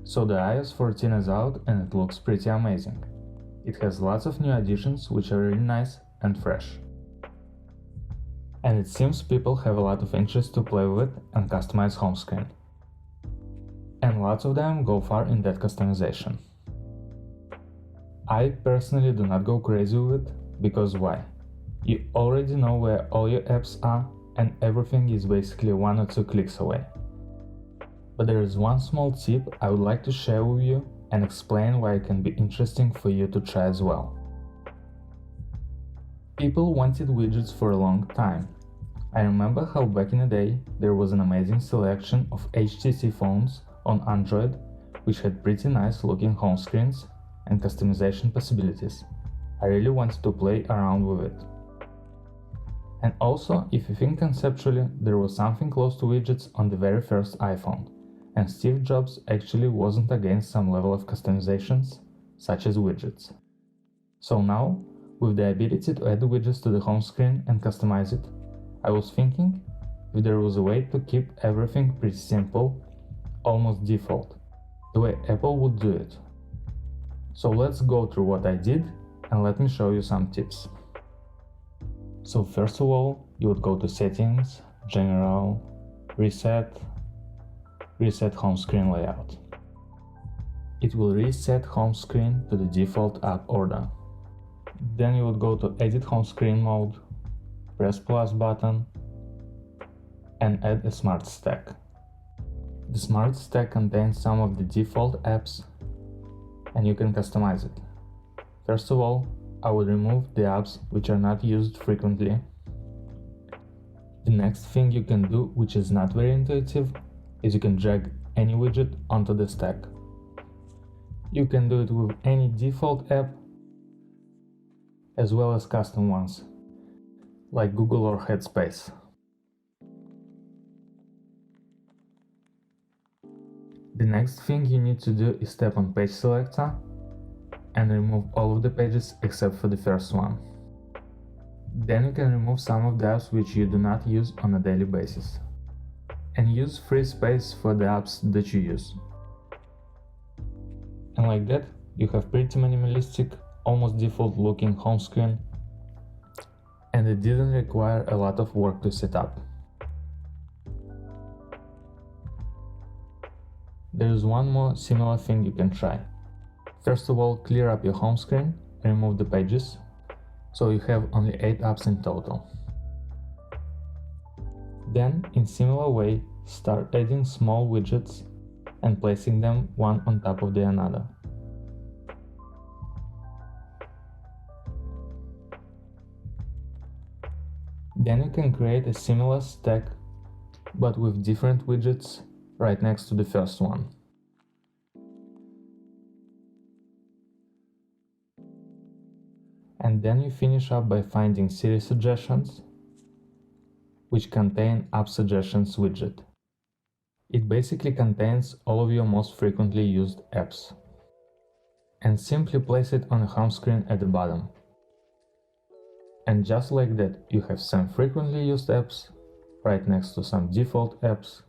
So the iOS 14 is out and it looks pretty amazing. It has lots of new additions which are really nice and fresh. And it seems people have a lot of interest to play with and customize home screen. And lots of them go far in that customization. I personally do not go crazy with it, because why? You already know where all your apps are and everything is basically 1 or 2 clicks away. But there is one small tip I would like to share with you and explain why it can be interesting for you to try as well. People wanted widgets for a long time. I remember how back in the day there was an amazing selection of HTC phones on Android which had pretty nice looking home screens and customization possibilities. I really wanted to play around with it. And also, if you think conceptually, there was something close to widgets on the very first iPhone. And Steve Jobs actually wasn't against some level of customizations, such as widgets. So now, with the ability to add widgets to the home screen and customize it, I was thinking if there was a way to keep everything pretty simple, almost default, the way Apple would do it. So let's go through what I did and let me show you some tips. So first of all, you would go to Settings, General, Reset home screen layout. It will reset home screen to the default app order. Then you would go to Edit home screen mode, press plus button, and add a smart stack. The smart stack contains some of the default apps and you can customize it. First of all, I will remove the apps which are not used frequently. The next thing you can do, which is not very intuitive, is you can drag any widget onto the stack. You can do it with any default app as well as custom ones, like Google or Headspace. The next thing you need to do is tap on Page Selector and remove all of the pages except for the first one. Then you can remove some of the apps which you do not use on a daily basis, and use free space for the apps that you use. And like that, you have pretty minimalistic, almost default looking home screen, and it didn't require a lot of work to set up. There is one more similar thing you can try. First of all, clear up your home screen and remove the pages, so you have only 8 apps in total. Then, in similar way, start adding small widgets and placing them one on top of the another. Then you can create a similar stack, but with different widgets right next to the first one. And then you finish up by finding Siri suggestions, which contain App Suggestions widget. It basically contains all of your most frequently used apps. And simply place it on the home screen at the bottom. And just like that, you have some frequently used apps right next to some default apps,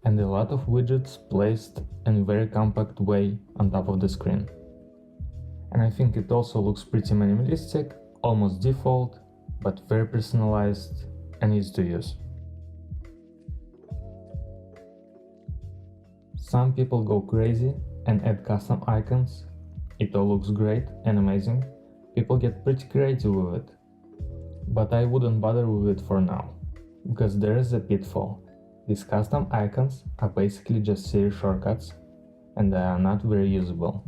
and a lot of widgets placed in a very compact way on top of the screen. And I think it also looks pretty minimalistic, almost default, but very personalized and easy to use. Some people go crazy and add custom icons. It all looks great and amazing. People get pretty creative with it. But I wouldn't bother with it for now, because there is a pitfall. These custom icons are basically just Siri shortcuts and they are not very usable.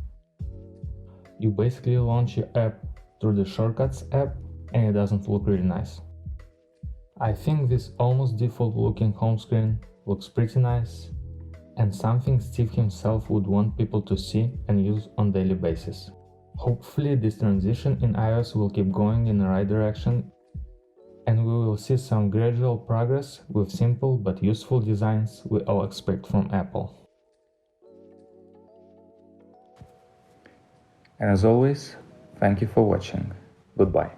You basically launch your app through the Shortcuts app and it doesn't look really nice. I think this almost default looking home screen looks pretty nice and something Steve himself would want people to see and use on a daily basis. Hopefully this transition in iOS will keep going in the right direction and we will see some gradual progress with simple but useful designs we all expect from Apple. And as always, thank you for watching. Goodbye.